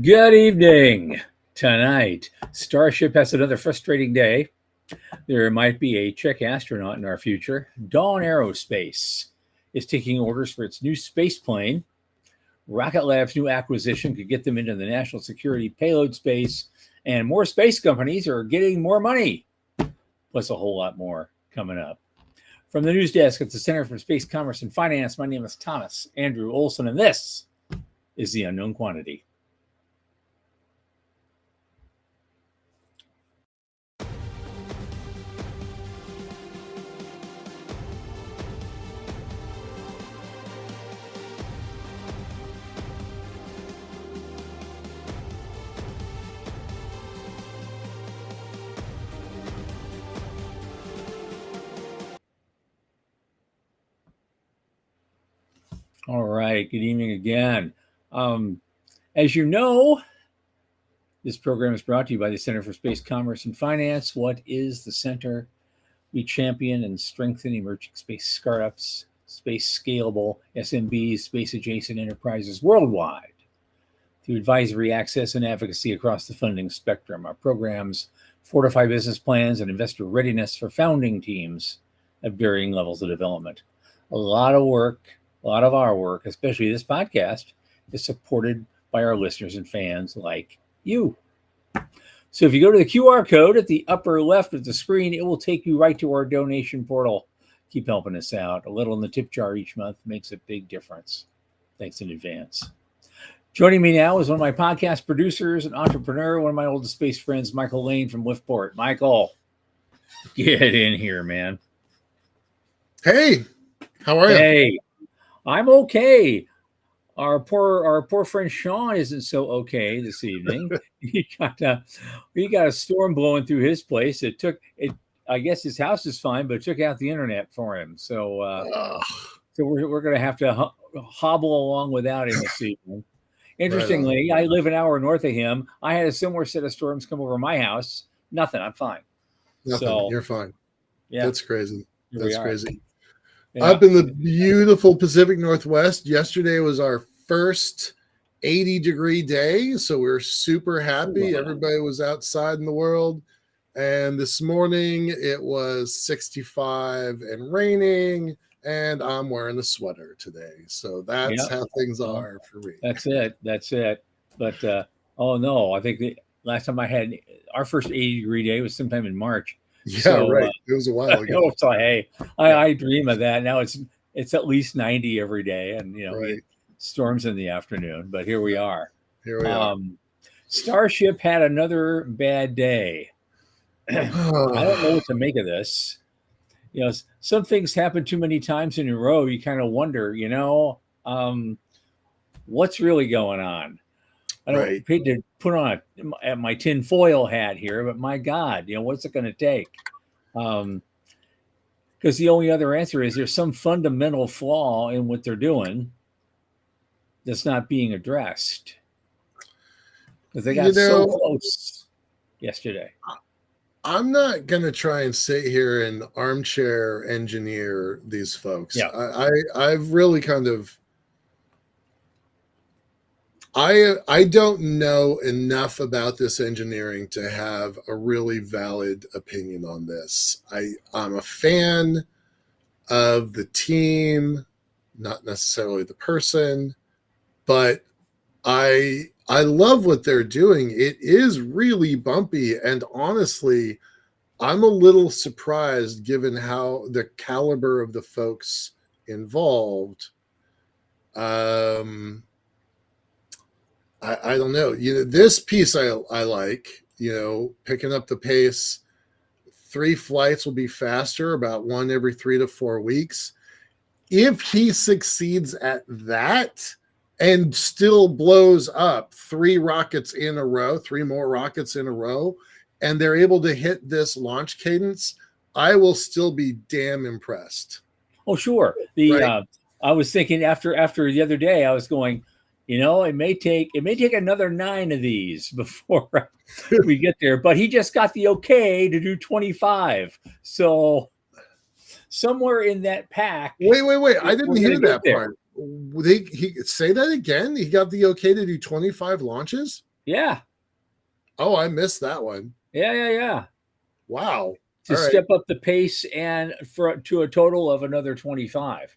Good evening. Tonight, Starship has another frustrating day. There might be a Czech astronaut in our future. Dawn Aerospace is taking orders for its new space plane. Rocket Lab's new acquisition could get them into the national security payload space, and more space companies are getting more money, plus a whole lot more coming up. From the news desk at the Center for Space Commerce and Finance, my name is Thomas Andrew Olson, and this is The Unknown Quantity. All right. Good evening again. As you know, this program is brought to you by the Center for Space Commerce and Finance. What is the center? We champion and strengthen emerging space startups, space scalable SMBs, space adjacent enterprises worldwide through advisory, access, and advocacy across the funding spectrum. Our programs fortify business plans and investor readiness for founding teams at varying levels of development. A lot of our work, especially this podcast, is supported by our listeners and fans like you. So if you go to the QR code at the upper left of the screen, it will take you right to our donation portal. Keep helping us out. A little in the tip jar each month makes a big difference. Thanks in advance. Joining me now is one of my podcast producers and entrepreneur, one of my oldest space friends, Michael Lane from Liftport. Michael, get in here, man. Hey, how are you? Hey, I'm okay. Our poor friend Sean isn't so okay this evening. He got a storm blowing through his place. I guess his house is fine, but it took out the internet for him. So we're going to have to hobble along without him this evening. Interestingly, I live an hour north of him. I had a similar set of storms come over my house. Nothing. I'm fine. Nothing. So, you're fine. Yeah, that's crazy. That's crazy. Yeah. Up in the beautiful Pacific Northwest, yesterday was our first 80-degree day, so we're super happy. Everybody was outside in the world, and this morning it was 65 and raining, and I'm wearing a sweater today. So that's how things are for me. That's it. But oh no, I think the last time I had our first 80-degree day was sometime in March. Yeah, so, right. It was a while ago. So hey, I dream of that. Now it's at least 90 every day, and storms in the afternoon. But here we are. Starship had another bad day. I don't know what to make of this. Some things happen too many times in a row. You kind of wonder, what's really going on. I don't hate to put on my tinfoil hat here, but my God, what's it going to take? Because the only other answer is there's some fundamental flaw in what they're doing that's not being addressed. Because they got so close yesterday. I'm not going to try and sit here and armchair engineer these folks. Yeah. I've really kind of I don't know enough about this engineering to have a really valid opinion on this. I'm a fan of the team, not necessarily the person, but I love what they're doing. It is really bumpy, and honestly, I'm a little surprised given how the caliber of the folks involved. I don't know. This piece I like, picking up the pace. 3 flights will be faster, about 1 every 3 to 4 weeks. If he succeeds at that and still blows up 3 rockets in a row, 3 more rockets in a row, and they're able to hit this launch cadence, I will still be damn impressed. Oh, sure. I was thinking after the other day, I was going, it may take another 9 of these before we get there. But he just got the okay to do 25. So somewhere in that pack. Wait. I didn't hear that part. He say that again. He got the okay to do 25 launches. Yeah, Oh, I missed that one. yeah. Wow. To All right. step up the pace and for to a total of another 25. Is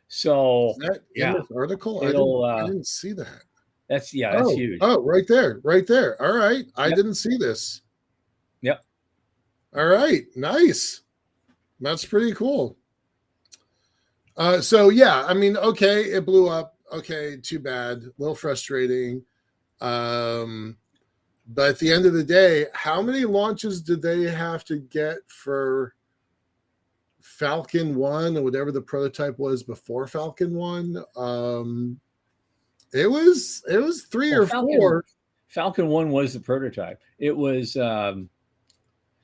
So that in yeah, this article? it'll I didn't see that. that's huge. Oh, right there. Right there. All right. I Yep, didn't see this. yep. All right. Nice. That's pretty cool. So yeah, I mean, okay, it blew up. Okay, too bad. A little frustrating. Um, but at the end of the day, how many launches did they have to get for Falcon 1 or whatever the prototype was before Falcon 1? It was three Well, or four. Falcon 1 was the prototype. It was because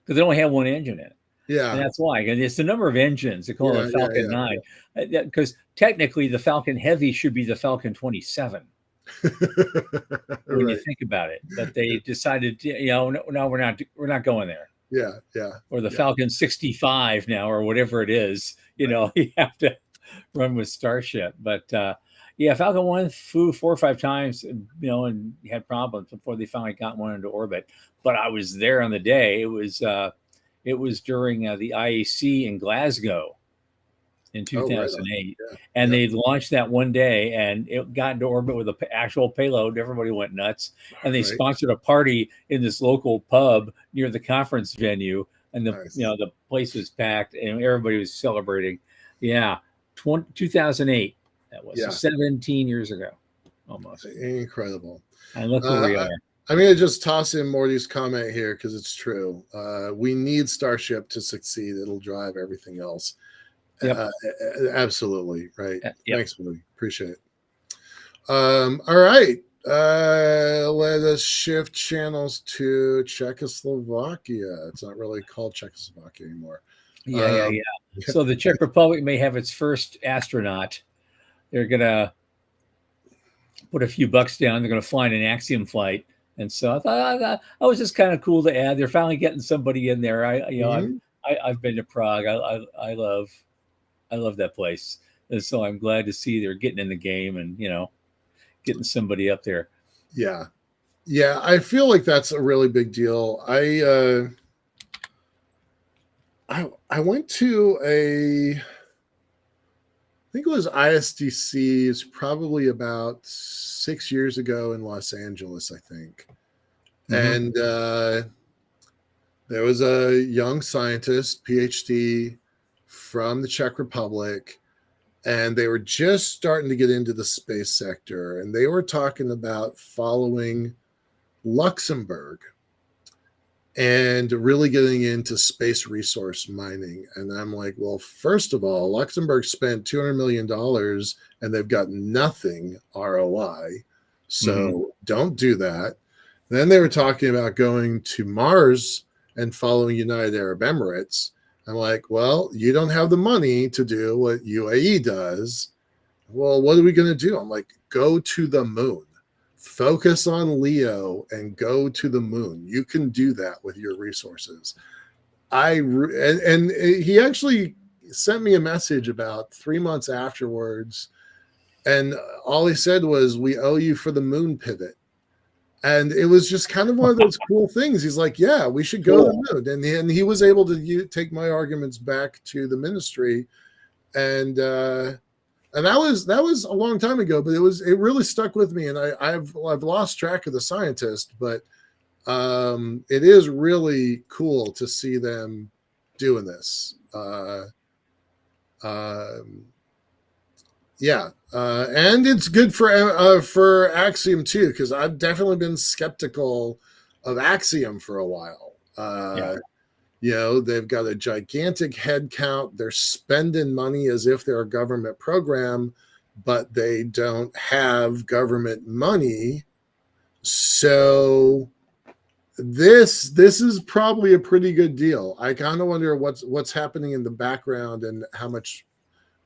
they only had one engine in it. And Yeah, that's why. And it's the number of engines. They call it yeah, a yeah, Falcon 9. Because technically, the Falcon Heavy should be the Falcon 27 yeah. when you Right. think about it. But they decided, no, we're not going there. Yeah, yeah, Or the yeah. Falcon 65 now, or whatever it is. Right. You have to run with Starship. But yeah, Falcon 1 flew 4 or 5 times, and had problems before they finally got one into orbit. But I was there on the day. It was during the IAC in Glasgow in Oh, right on. 2008, Yeah, and yeah. they launched that one day, and it got into orbit with an actual payload. Everybody went nuts, and they Right. sponsored a party in this local pub near the conference venue, and the Nice. the place was packed, and everybody was celebrating. Yeah, 2008. That was so Yeah, 17 years ago, almost. incredible. And look where Uh, we I, are. I'm going to just toss in Morty's comment here because it's true. We need Starship to succeed. It'll drive everything else. Yep. Absolutely. Right. Yep. Thanks, Morty. Appreciate it. All right. Let us shift channels to Czechoslovakia. It's not really called Czechoslovakia anymore. Yeah. So the Czech Republic may have its first astronaut. They're gonna put a few bucks down. They're gonna fly in an Axiom flight, and so I was just kind of cool to add. They're finally getting somebody in there. Mhm. I've been to Prague. I love that place, and so I'm glad to see they're getting in the game and getting somebody up there. Yeah. Yeah. I feel like that's a really big deal. I went to I think it was ISDC. It's probably about 6 years ago in Los Angeles, I think. Mm-hmm. And there was a young scientist, PhD, from the Czech Republic, and they were just starting to get into the space sector. And they were talking about following Luxembourg and really getting into space resource mining. And I'm like, well, first of all, Luxembourg spent $200 million and they've got nothing ROI. Mm-hmm. So don't do that. Then they were talking about going to Mars and following United Arab Emirates. I'm like, well, you don't have the money to do what UAE does. Well, what are we going to do? I'm like, go to the moon. Focus on Leo and go to the moon. You can do that with your resources. And he actually sent me a message about 3 months afterwards, and all he said was, "We owe you for the moon pivot." And it was just kind of one of those cool things. He's like, "Yeah, we should go to Cool. the moon," and he was able to take my arguments back to the ministry, and that was a long time ago, but it really stuck with me, and I've lost track of the scientist, but it is really cool to see them doing this. Um, yeah, and it's good for Axiom too, because I've definitely been skeptical of Axiom for a while. Yeah. They've got a gigantic head count. They're spending money as if they're a government program, but they don't have government money. So this is probably a pretty good deal. I kind of wonder what's happening in the background and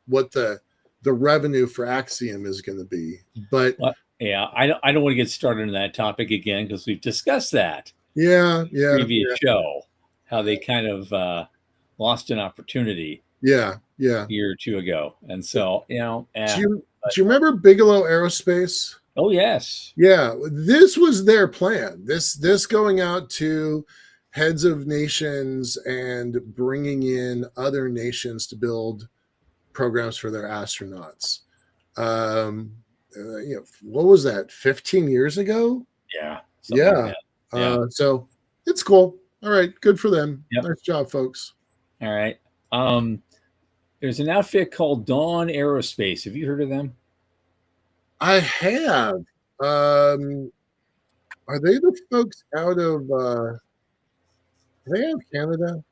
what the revenue for Axiom is going to be. But Well, yeah. I don't want to get started on that topic again because we've discussed that yeah, previous show, how they kind of lost an opportunity yeah. a year or two ago. And so, Do do you remember Bigelow Aerospace? Oh yes. Yeah, this was their plan. This going out to heads of nations and bringing in other nations to build programs for their astronauts. What was that? 15 years ago? Yeah. Something like Yeah. that. Yeah. So it's cool. All right, good for them. Yep. Nice job, folks. All right. There's an outfit called Dawn Aerospace. Have you heard of them? I have. Are they the folks out of? Are they out of Canada?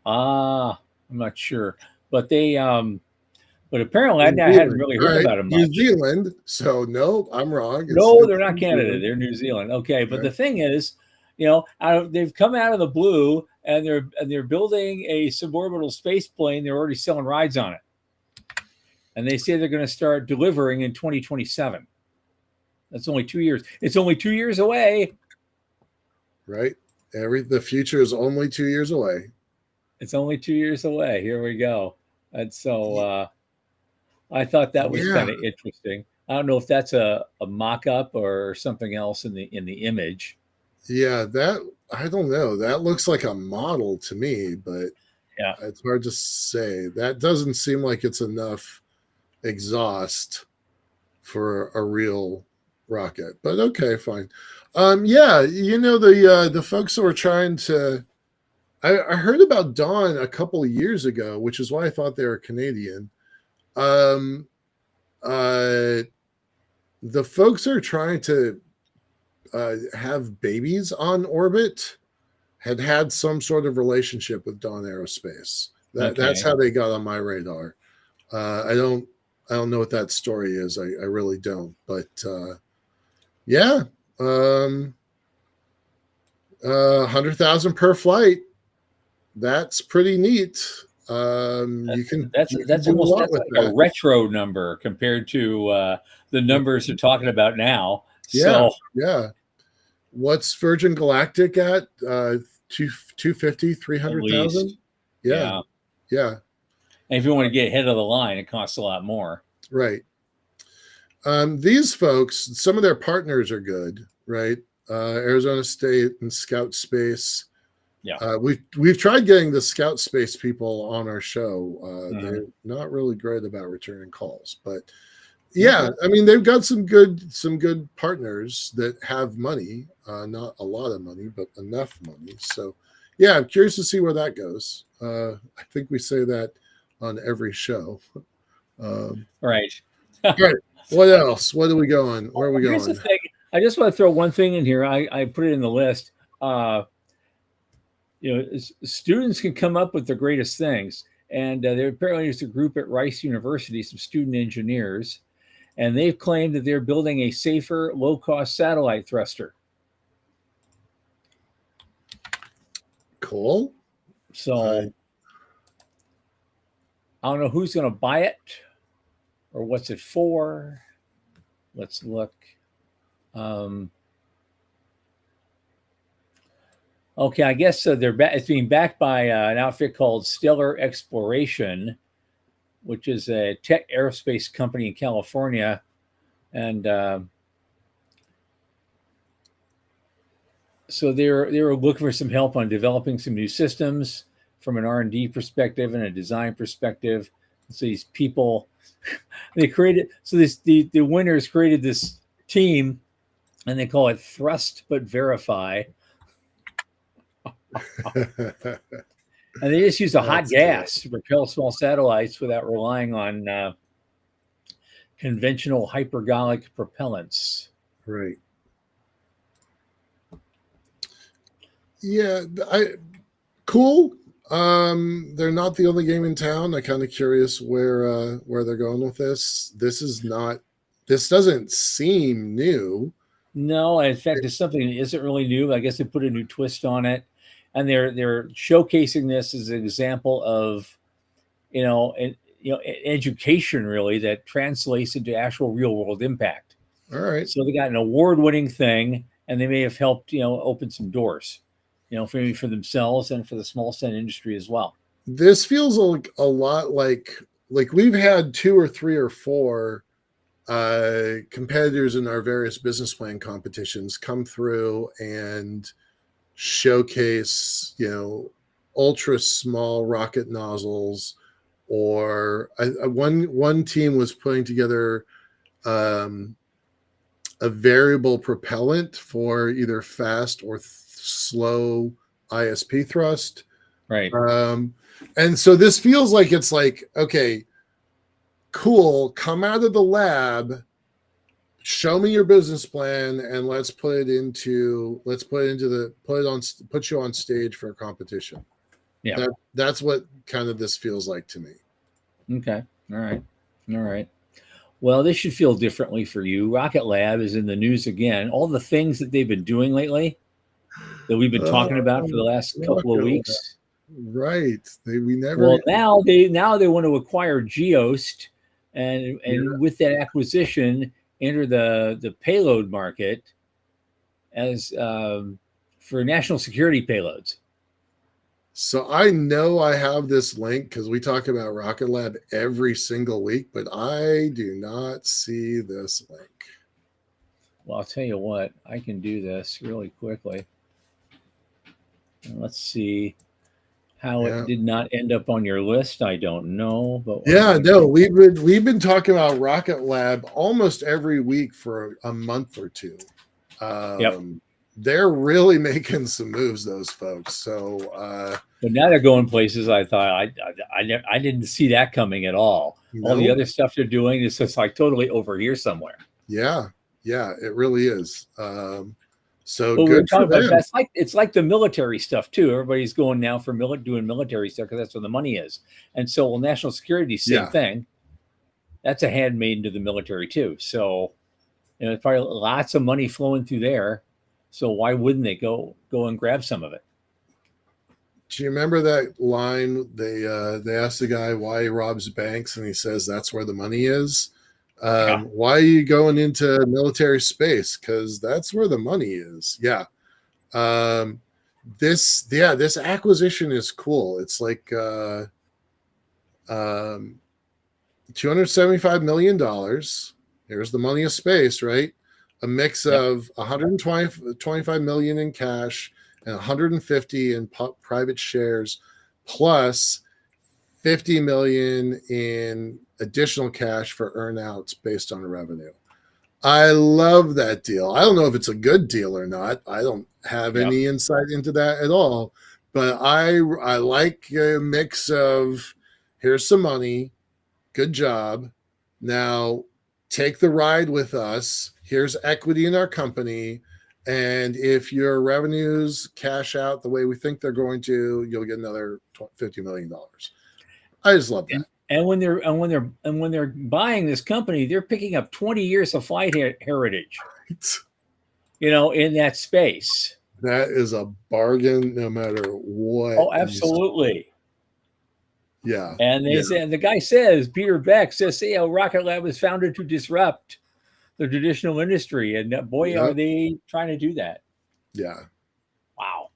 I'm not sure, but but apparently New I hadn't Zealand. really All heard right, about them New much. Zealand. So no, I'm wrong. No, they're It's not New Canada. Zealand. They're New Zealand. Okay, but Okay. the thing is, they've come out of the blue and they're building a suborbital space plane. They're already selling rides on it, and they say they're going to start delivering in 2027. That's only 2 years. It's only 2 years away. Right. The future is only 2 years away. It's only 2 years away. Here we go. And so I thought that was Yeah. kind of interesting. I don't know if that's a mock-up or something else in the image. Yeah, that I don't know. That looks like a model to me, but Yeah. it's hard to say. That doesn't seem like it's enough exhaust for a real rocket. But okay, fine. Yeah, the folks that were trying to I heard about Dawn a couple of years ago, which is why I thought they were Canadian. Um uh the folks that are trying to have babies on orbit had some sort of relationship with Dawn Aerospace. That's Okay. how they got on my radar. I don't know what that story is. I really don't. But yeah, 100,000 per flight. That's pretty neat. You can That's do a almost lot that's with like a that. retro number compared to the numbers they're talking about now. Yeah, So yeah. What's Virgin Galactic at? 250, at 300,000? least, Yeah, yeah. yeah, And if you want to get ahead of the line, it costs a lot more. right. These folks, some of their partners are good, right? Arizona State and Scout Space. Yeah. We've tried getting the Scout Space people on our show. They're Mhm. not really great about returning calls, but yeah, I mean they've got some good partners that have money, not a lot of money, but enough money. So yeah, I'm curious to see where that goes. I think we say that on every show. Right. All right. What else? What are we going? Where are we Here's the going? thing. I just want to throw one thing in here. I put it in the list. Uh, students can come up with the greatest things. And there apparently is a group at Rice University, some student engineers, and they've claimed that they're building a safer, low-cost satellite thruster. Cool. So I don't know who's going to buy it or what's it for. Let's look. Okay, I guess it's being backed by an outfit called Stellar Exploration, which is a tech aerospace company in California, and so they were looking for some help on developing some new systems from an R&D perspective and a design perspective. So these people, they created the winners created this team, and they call it Thrust but Verify. And they just use a hot gas to propel small satellites without relying on conventional hypergolic propellants. Right. Yeah, cool. They're not the only game in town. I'm kind of curious where they're going with this. This doesn't seem new. No, in fact, it's something that isn't really new. I guess they put a new twist on it, and they're showcasing this as an example of, education really that translates into actual real world impact. All right. So they got an award-winning thing, and they may have helped, open some doors, for themselves and for the small set industry as well. This feels a lot like like we've had 2 or 3 or 4 competitors in our various business plan competitions come through and showcase, ultra small rocket nozzles, or one team was putting together um, a variable propellant for either fast or slow ISP thrust. Right. And so this feels like it's like, okay, cool, come out of the lab, show me your business plan, and put you on stage for a competition. Yeah. That's what kind of this feels like to me. Okay. All right. All right. Well, this should feel differently for you. Rocket Lab is in the news again. All the things that they've been doing lately that we've been talking about for the last couple of weeks. Right. We never. Well, now they want to acquire Geost, and with that acquisition, enter the payload market as for national security payloads. So I know I have this link because we talk about Rocket Lab every single week, but I do not see this link. Well, I'll tell you what, I can do this really quickly. Let's see how it did not end up on your list. I don't know, but we've been talking about Rocket Lab almost every week for a month or two. Yep. They're really making some moves, those folks. So, but now they're going places. I thought I didn't see that coming at all. All the other stuff they're doing is just like totally over here somewhere. Yeah, it really is. So well, good for them. It's like the military stuff too. Everybody's going now for doing military stuff because that's where the money is. And so, national security, same thing. That's a handmaiden to the military too. So, there's probably lots of money flowing through there. So why wouldn't they go and grab some of it? Do you remember that line? They asked the guy why he robs banks, and he says that's where the money is. Why are you going into military space? Because that's where the money is. Yeah. This acquisition is cool. It's like $275 million. There's the money of space, right? A mix of 125 million in cash and 150 in private shares, plus 50 million in additional cash for earnouts based on revenue. I love that deal. I don't know if it's a good deal or not. I don't have any insight into that at all. But I like a mix of here's some money, good job. Now take the ride with us. Here's equity in our company. And if your revenues cash out the way we think they're going to, you'll get another $50 million. I just love that. And when they're buying this company, they're picking up 20 years of flight heritage. Right. In that space. That is a bargain, no matter what. Oh, absolutely. Yeah. And they say, and the guy says, Peter Beck says, Rocket Lab was founded to disrupt the traditional industry, and boy, are they trying to do that. Yeah. Wow.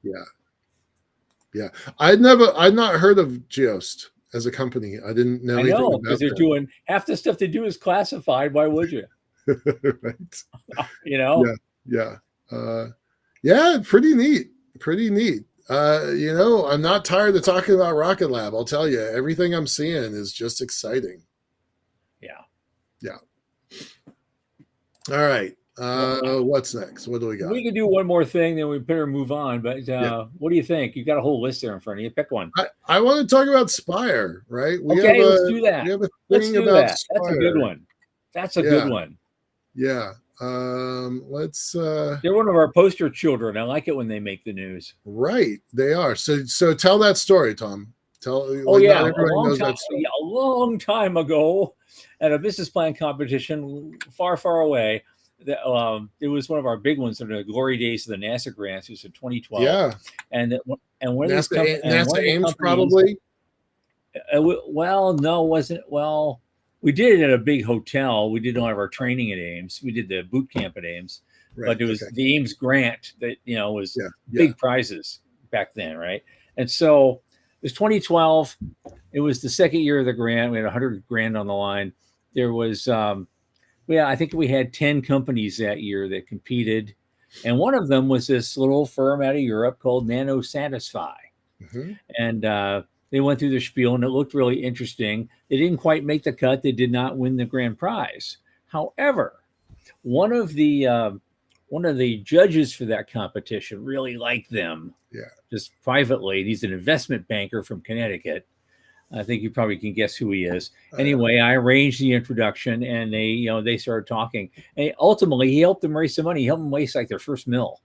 Yeah. I'd not heard of Geost as a company. I didn't know anything about because they're doing half the stuff they do is classified. Why would you? Right. Yeah. Pretty neat. I'm not tired of talking about Rocket Lab. I'll tell you, everything I'm seeing is just exciting. Yeah. All right. What's next? What do we got? We can do one more thing, then we better move on. But what do you think? You've got a whole list there in front of you. Pick one. I want to talk about Spire, right? Let's do that. We have a let's thing do about that. Spire. That's a good one. That's a good one. Yeah. Let's. They're one of our poster children. I like it when they make the news. Right, they are. So tell that story, Tom. A long time ago, at a business plan competition, far, far away. It was one of our big ones in the glory days of the NASA grants. It was in 2012. Yeah, and one of NASA Ames probably. Well, no, it wasn't. Well, we did it at a big hotel. We did all of our training at Ames. We did the boot camp at Ames, but it was the Ames grant that was big prizes back then, right? And so was 2012. It was the second year of the grant. We had 100 grand on the line. There was, I think we had 10 companies that year that competed. And one of them was this little firm out of Europe called Nano Satisfy. Mm-hmm. And they went through the spiel and it looked really interesting. They didn't quite make the cut. They did not win the grand prize. However, one of the judges for that competition really liked them. Yeah. Just privately. He's an investment banker from Connecticut. I think you probably can guess who he is. Anyway, I arranged the introduction, and they started talking. And ultimately, he helped them raise some money. He helped them raise like their first mill,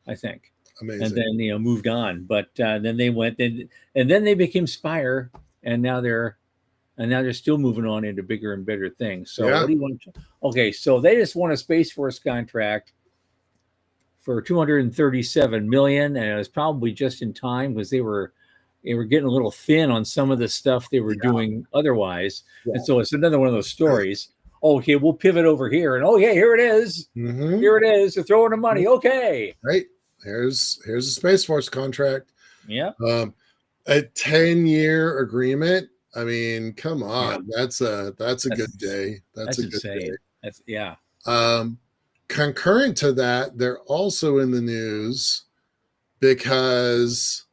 I think. Amazing. And then moved on. But then they went, and then they became Spire, and now they're still moving on into bigger and better things. So what do you want to? Okay, so they just won a Space Force contract for $237 million, and it was probably just in time because they were getting a little thin on some of the stuff they were doing otherwise. Yeah. And so it's another one of those stories. Okay, we'll pivot over here, and here it is. Mm-hmm. Here it is. They're throwing the money. Okay, right. Here's a Space Force contract. Yeah. A 10-year agreement. I mean, come on. Yeah. That's a good day. That's a good day. That's yeah. Concurrent to that, they're also in the news because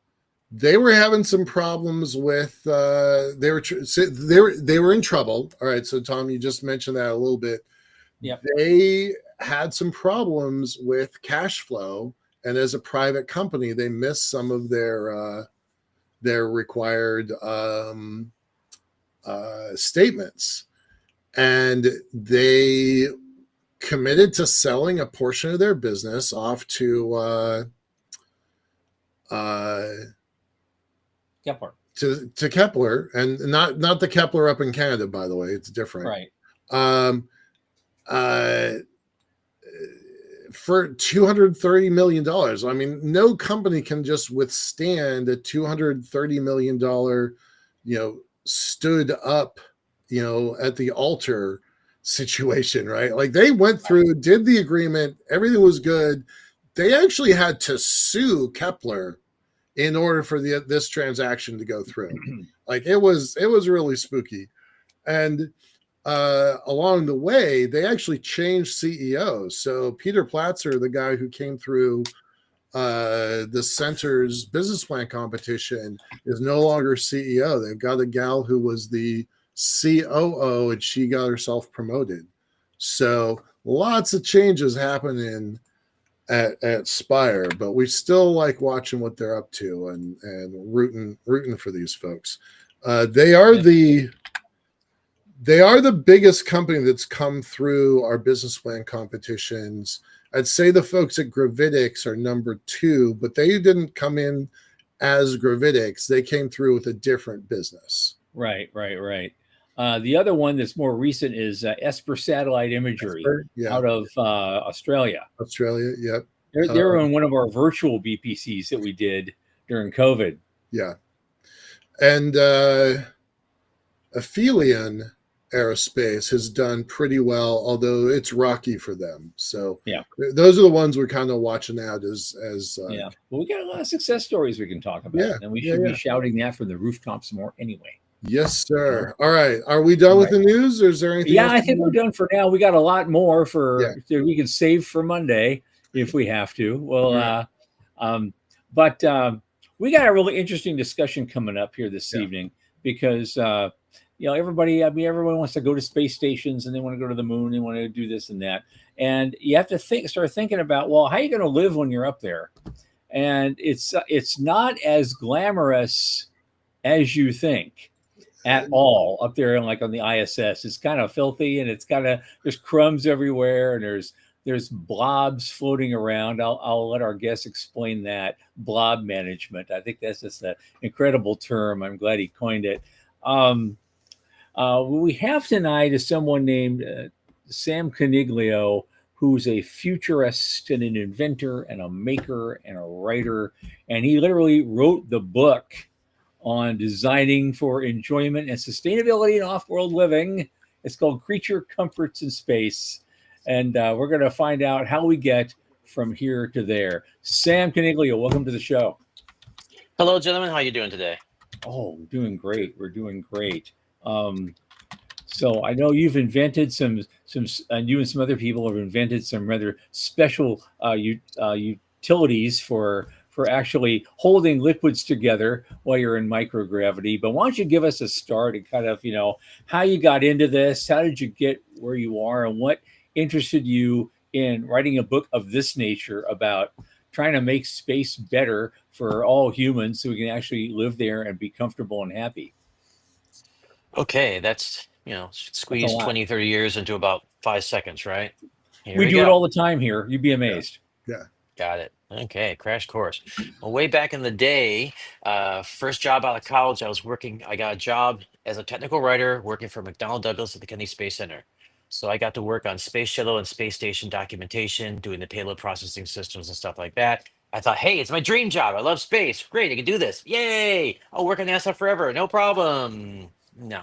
they were having some problems with they were in trouble. All right, so Tom, you just mentioned that a little bit. Yeah, they had some problems with cash flow, and as a private company, they missed some of their required statements, and they committed to selling a portion of their business off to Kepler. To Kepler, and not the Kepler up in Canada, by the way. It's different. Right. For $230 million. I mean, no company can just withstand a $230 million, stood up, at the altar situation, right? Like they went through, did the agreement, everything was good. They actually had to sue Kepler in order for this transaction to go through. Like it was really spooky. And along the way, they actually changed CEOs. So Peter Platzer, the guy who came through the center's business plan competition, is no longer CEO. They've got a gal who was the COO, and she got herself promoted. So lots of changes happening at Spire, but we still like watching what they're up to and rooting for these folks. They are the biggest company that's come through our business plan competitions. I'd say the folks at Gravitics are number 2, but they didn't come in as Gravitics. They came through with a different business. Right. The other one that's more recent is Esper Satellite Imagery out of Australia. Australia, yep. They're on one of our virtual BPCs that we did during COVID. Yeah. And Aphelion Aerospace has done pretty well, although it's rocky for them. So those are the ones we're kind of watching out as well, we got a lot of success stories we can talk about, and we should be shouting that from the rooftops more anyway. Yes, sir. All right, are we done with the news, or is there anything else? I think we're done for now. We got a lot more we can save for Monday if we have to. Well, but we got a really interesting discussion coming up here this evening because everyone wants to go to space stations and they want to go to the moon. They want to do this and that. And you have to start thinking about, well, how are you going to live when you're up there? And it's not as glamorous as you think at all up there, like on the ISS. It's kind of filthy, and there's crumbs everywhere, and there's blobs floating around. I'll let our guest explain that. Blob management. I think that's just an incredible term. I'm glad he coined it. We have tonight is someone named Sam Coniglio, who's a futurist and an inventor and a maker and a writer. And he literally wrote the book on designing for enjoyment and sustainability in off-world living. It's called Creature Comforts in Space. And we're going to find out how we get from here to there. Sam Coniglio, welcome to the show. Hello, gentlemen. How are you doing today? Oh, we're doing great. We're doing great. Um, so I know you've invented and you and some other people have invented some rather special utilities for actually holding liquids together while you're in microgravity. But why don't you give us a start and kind of how you got into this? How did you get where you are, and what interested you in writing a book of this nature about trying to make space better for all humans so we can actually live there and be comfortable and happy? Okay, that's, That's a squeeze lot. 20, 30 years into about 5 seconds, right? Here We we do it go. all the time here. You'd be Yeah, amazed. yeah. Got it. Okay, crash course. Well, way back in the day, first job out of college, I got a job as a technical writer working for McDonnell Douglas at the Kennedy Space Center. So I got to work on space shuttle and space station documentation, doing the payload processing systems and stuff like that. I thought, hey, it's my dream job. I love space. Great, I can do this. Yay! I'll work at NASA forever. No problem. No.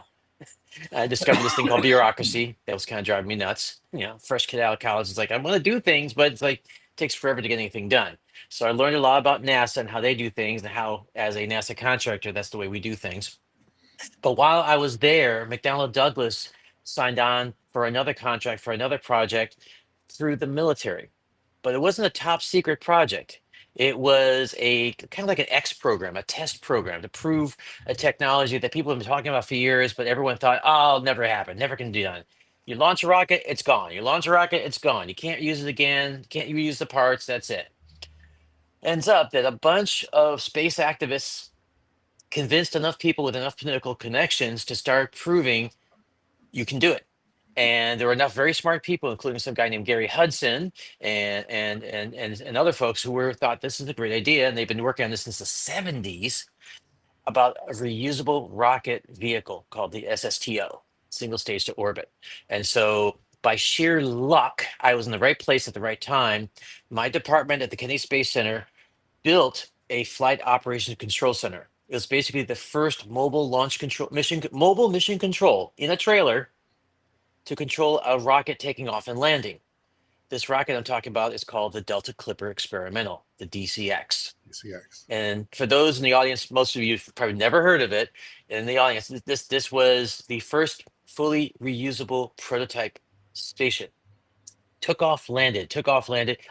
I discovered this thing called bureaucracy that was kind of driving me nuts. Fresh kid out of college, it's like I want to do things, but it's like it takes forever to get anything done. So I learned a lot about NASA and how they do things, and how, as a NASA contractor, that's the way we do things. But while I was there, McDonnell Douglas signed on for another contract for another project through the military, but it wasn't a top secret project. It was a kind of like an X program, a test program to prove a technology that people have been talking about for years, but everyone thought, oh, it'll never happen, never can be done. You launch a rocket, it's gone. You launch a rocket, it's gone. You can't use it again, can't reuse the parts, that's it. Ends up that a bunch of space activists convinced enough people with enough political connections to start proving you can do it. And there were enough very smart people, including some guy named Gary Hudson and other folks who were thought this is a great idea, and they've been working on this since the 70s, about a reusable rocket vehicle called the SSTO, single stage to orbit. And so by sheer luck, I was in the right place at the right time. My department at the Kennedy Space Center built a flight operations control center. It was basically the first mobile launch control mobile mission control in a trailer to control a rocket taking off and landing. This rocket I'm talking about is called the Delta Clipper Experimental, the DCX. PCX. And for those in the audience, most of you have probably never heard of it. In the audience, this was the first fully reusable prototype station. Took off, landed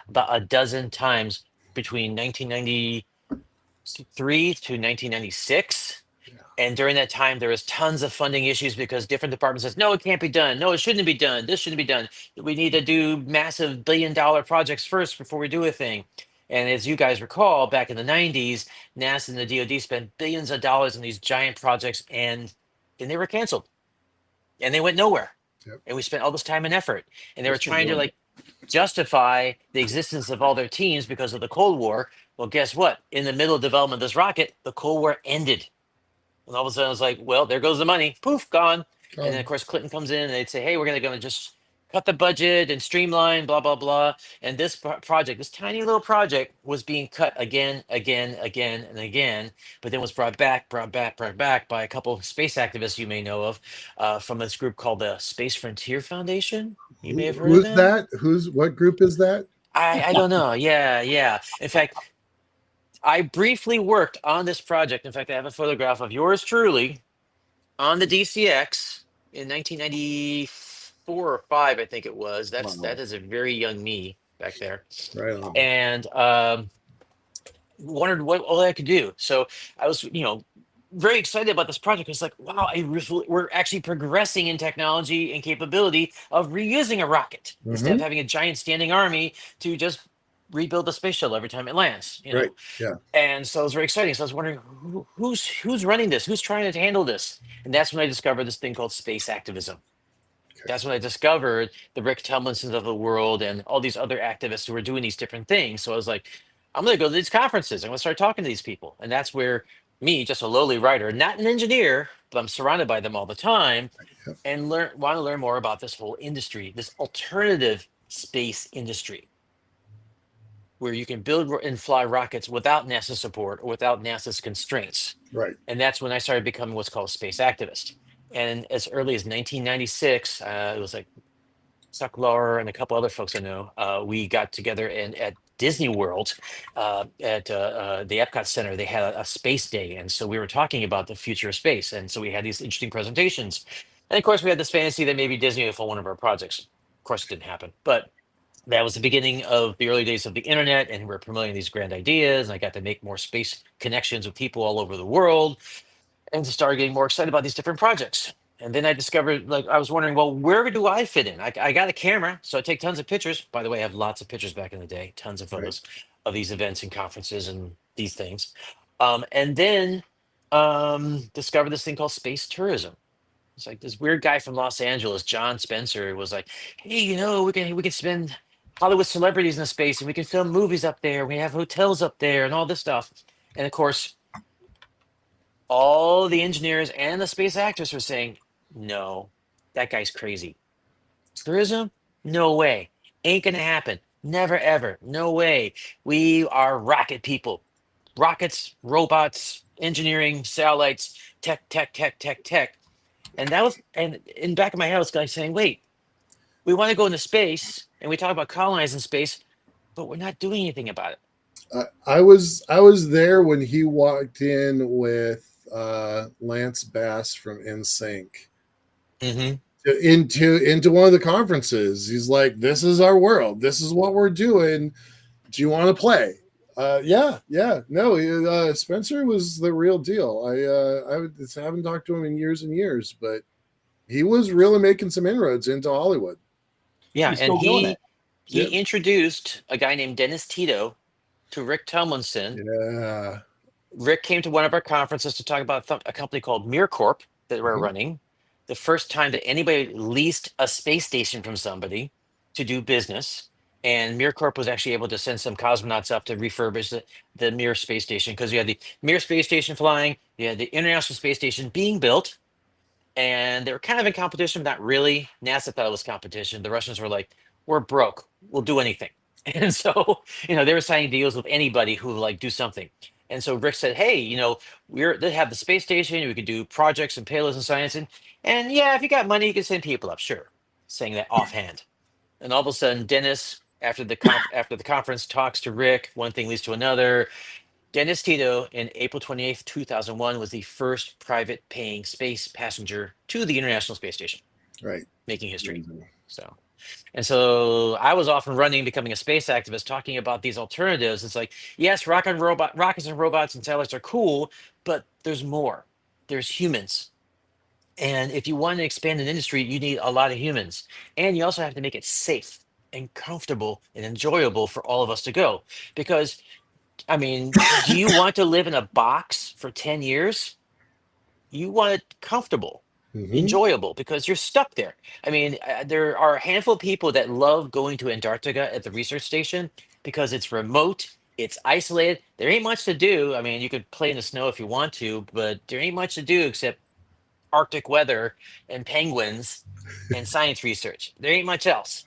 about a dozen times between 1993 to 1996. Yeah. And during that time, there was tons of funding issues because different departments says, no, it can't be done. No, it shouldn't be done. This shouldn't be done. We need to do massive $1 billion projects first before we do a thing. And as you guys recall, back in the 90s, NASA and the DoD spent billions of dollars on these giant projects, and then they were canceled and they went nowhere. Yep. And we spent all this time and effort. And they were Yes, we trying to did. justify the existence of all their teams because of the Cold War. Well, guess what? In the middle of development of this rocket, the Cold War ended. And all of a sudden, I was like, well, there goes the money. Poof, gone. And then, of course, Clinton comes in and they'd say, hey, we're going to just cut the budget and streamline, blah, blah, blah. And this project, this tiny little project, was being cut again, and again, but then was brought back by a couple of space activists you may know of, from this group called the Space Frontier Foundation. You may have heard of Who's them. that? What group is that? I don't know. Yeah, yeah. In fact, I briefly worked on this project. In fact, I have a photograph of yours truly on the DCX in 1994 or five, I think it was. Wow. That is a very young me back there, Right on. and wondered what all I could do. So I was, very excited about this project. It's like, wow, we're actually progressing in technology and capability of reusing a rocket instead of Mm-hmm. having a giant standing army to just rebuild the space shuttle every time it lands. Right. Yeah. And so it was very exciting. So I was wondering who's running this, who's trying to handle this, and that's when I discovered this thing called space activism. Okay. That's when I discovered the Rick Tomlinsons of the world and all these other activists who were doing these different things. So I was like, I'm going to go to these conferences. I'm going to start talking to these people, and that's where me, just a lowly writer, not an engineer, but I'm surrounded by them all the time, Yep. and want to learn more about this whole industry, this alternative space industry, where you can build and fly rockets without NASA support or without NASA's constraints. Right. And that's when I started becoming what's called a space activist. And as early as 1996, it was like Chuck Lorre and a couple other folks I know, we got together and at Disney World, at the Epcot Center, they had a space day, and so we were talking about the future of space, and so we had these interesting presentations, and of course we had this fantasy that maybe Disney would fund one of our projects. Of course, it didn't happen, but that was the beginning of the early days of the internet, and we're promoting these grand ideas, and I got to make more space connections with people all over the world and started getting more excited about these different projects. And then I discovered, like, I was wondering, well, where do I fit in? I got a camera, so I take tons of pictures. By the way, I have lots of pictures back in the day, tons of Right. photos of these events and conferences and these things. And then discovered this thing called space tourism. It's like this weird guy from Los Angeles, John Spencer, was like, "Hey, we can spend Hollywood celebrities in space, and we can film movies up there. We have hotels up there, and all this stuff." And of course, all the engineers and the space actors were saying, no, that guy's crazy. Tourism? No way. Ain't gonna happen. Never ever. No way. We are rocket people. Rockets, robots, engineering, satellites, tech, tech, tech, tech, tech. And that was, and in the back of my head, I was like saying, wait, we want to go into space and we talk about colonizing space, but we're not doing anything about it. I was there when he walked in with Lance Bass from NSYNC Mm-hmm. into one of the conferences. He's like, "This is our world. This is what we're doing. Do you want to play?" Yeah. No, Spencer was the real deal. I haven't talked to him in years and years, but he was really making some inroads into Hollywood. Yeah, He's and still doing it. he Yep. introduced a guy named Dennis Tito to Rick Tomlinson. Yeah. Rick came to one of our conferences to talk about a company called MirCorp that we're Mhm. running. The first time that anybody leased a space station from somebody to do business. And MirCorp was actually able to send some cosmonauts up to refurbish the Mir space station because you had the Mir space station flying, you had the International Space Station being built, and they were kind of in competition, but not really. NASA thought it was competition. The Russians were like, "We're broke. We'll do anything." And so, they were signing deals with anybody who would like do something. And so Rick said, "Hey, they have the space station. We could do projects and payloads and science, and yeah, if you got money, you can send people up, sure." Saying that offhand, and all of a sudden, Dennis, after the conference, talks to Rick. One thing leads to another. Dennis Tito, in April 28th, 2001, was the first private paying space passenger to the International Space Station, Right. making history. Amazing. So I was off and running, becoming a space activist, talking about these alternatives. It's like, yes, rockets and robots and satellites are cool, but there's more. There's humans. And if you want to expand an industry, you need a lot of humans. And you also have to make it safe and comfortable and enjoyable for all of us to go. Because I mean, do you want to live in a box for 10 years? You want it comfortable, Hmm. enjoyable, because you're stuck there. I mean, there are a handful of people that love going to Antarctica at the research station because it's remote, it's isolated. There ain't much to do. I mean, you could play in the snow if you want to, but there ain't much to do except Arctic weather and penguins and science research. There ain't much else.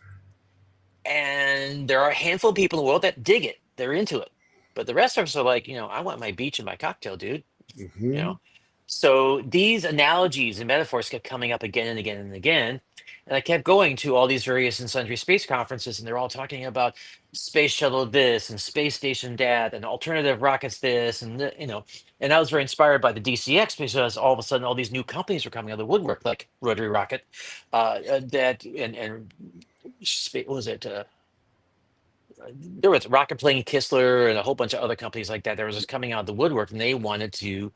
And there are a handful of people in the world that dig it. They're into it. But the rest of us are like, I want my beach and my cocktail, dude. You Hmm. know. So these analogies and metaphors kept coming up again and again and again. And I kept going to all these various and sundry space conferences, and they're all talking about space shuttle this and space station that and alternative rockets this and I was very inspired by the DCX because all of a sudden all these new companies were coming out of the woodwork, like Rotary Rocket, that and what was it? There was Rocket Plane Kistler and a whole bunch of other companies like that. That was just coming out of the woodwork, and they wanted to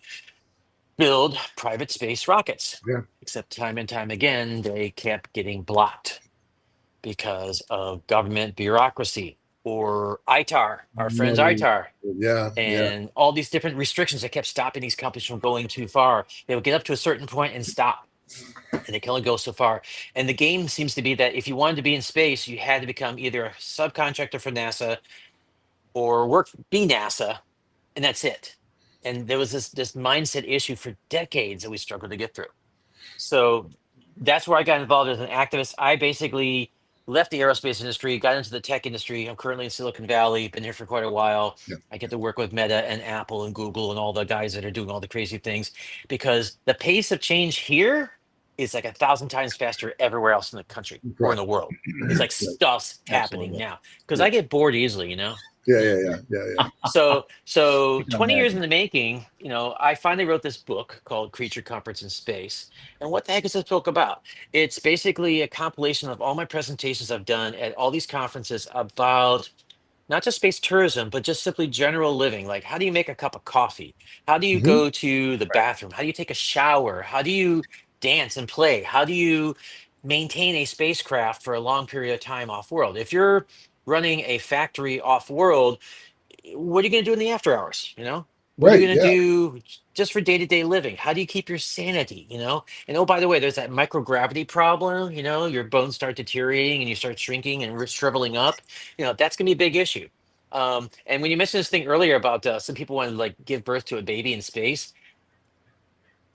build private space rockets. Yeah. Except time and time again, they kept getting blocked because of government bureaucracy or ITAR, our friends Money. ITAR, Yeah. and all these different restrictions that kept stopping these companies from going too far. They would get up to a certain point and stop, and they can only go so far. And the game seems to be that if you wanted to be in space, you had to become either a subcontractor for NASA or be NASA, and that's it. And there was this mindset issue for decades that we struggled to get through. So that's where I got involved as an activist. I basically left the aerospace industry, got into the tech industry. I'm currently in Silicon Valley, been here for quite a while. Yeah. I get to work with Meta and Apple and Google and all the guys that are doing all the crazy things because the pace of change here is like 1,000 times faster everywhere else in the country or in Right. the world. It's like Right. stuff's happening Absolutely. now because Yeah. I get bored easily, you know. Yeah. Yeah. Yeah. Yeah. Yeah. Yeah. So I can 20 years in imagine. the making, I finally wrote this book called Creature Comforts in Space. And what the heck is this book about? It's basically a compilation of all my presentations I've done at all these conferences about not just space tourism, but just simply general living. Like, how do you make a cup of coffee? How do you Hmm. go to the Right. bathroom? How do you take a shower? How do you dance and play? How do you maintain a spacecraft for a long period of time off world? If you're running a factory off world, what are you going to do in the after hours? What are you Right. going to Yeah. do just for day-to-day living? How do you keep your sanity? And oh, by the way, there's that microgravity problem. Your bones start deteriorating and you start shrinking and shriveling up. That's going to be a big issue. And when you mentioned this thing earlier about some people want to like give birth to a baby in space,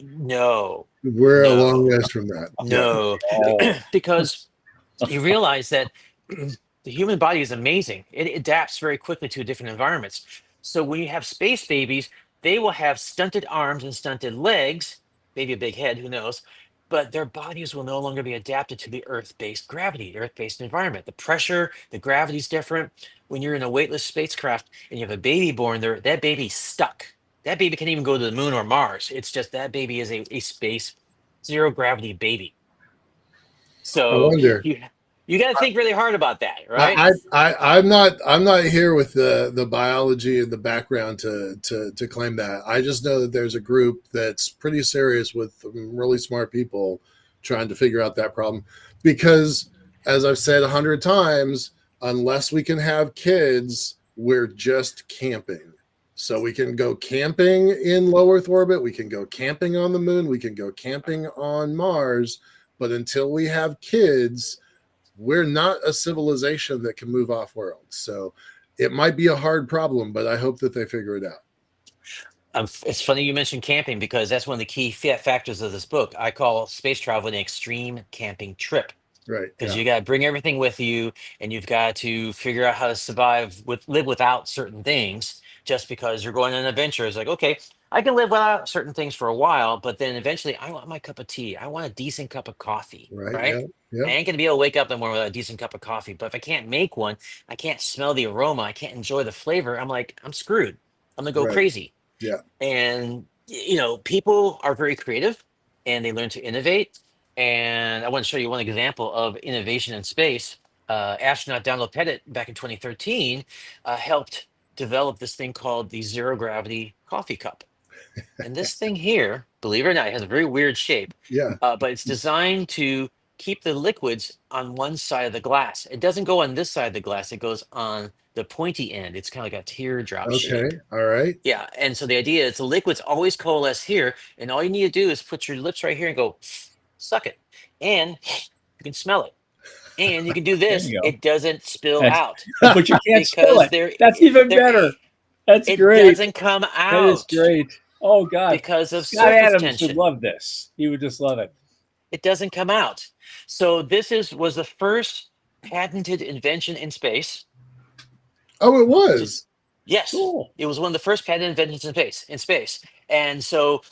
no, We're a long no, ways from that. Yeah. no, Oh, because you realize that the human body is amazing. It adapts very quickly to different environments. So when you have space babies, they will have stunted arms and stunted legs, maybe a big head, who knows? But their bodies will no longer be adapted to the Earth-based gravity, the Earth-based environment. The pressure, the gravity is different. When you're in a weightless spacecraft and you have a baby born there, that baby's stuck. That baby can't even go to the moon or Mars. It's just that baby is a space zero gravity baby. I So wonder. you got to think really hard about that, right? I'm not here with the biology and the background to claim that. I just know that there's a group that's pretty serious with really smart people trying to figure out that problem. Because, as I've said 100 times, unless we can have kids, we're just camping. So we can go camping in low Earth orbit, we can go camping on the moon, we can go camping on Mars, but until we have kids, we're not a civilization that can move off world. So it might be a hard problem, but I hope that they figure it out. It's funny you mentioned camping because that's one of the key factors of this book. I call space travel an extreme camping trip Right. because Yeah. you got to bring everything with you and you've got to figure out how to live without certain things just because you're going on an adventure. It's like, okay, I can live without certain things for a while, but then eventually I want my cup of tea. I want a decent cup of coffee, Right. right? Yeah. Yeah. I ain't gonna be able to wake up in the morning without a decent cup of coffee. But if I can't make one, I can't smell the aroma, I can't enjoy the flavor. I'm like, I'm screwed. I'm gonna go Right. crazy. Yeah. And people are very creative and they learn to innovate. And I want to show you one example of innovation in space. Astronaut Donald Pettit back in 2013 helped develop this thing called the zero gravity coffee cup. And this thing here, believe it or not, it has a very weird shape, Yeah. but it's designed to keep the liquids on one side of the glass. It doesn't go on this side of the glass, it goes on the pointy end. It's kind of like a teardrop shape. Okay. All right. Yeah, and so the idea is the liquids always coalesce here, and all you need to do is put your lips right here and go suck it, and you can smell it, and you can do there this. you go. It doesn't spill That's, out but you can't spill because it. That's even there better. That's it great. doesn't come That is out great. Oh God, because of Scott surface Adams would tension. love this. He would just love it. It doesn't come out. So this is was the first patented invention in space. Oh, it Just was. yes, Cool. it was one of the first patented inventions in space. And so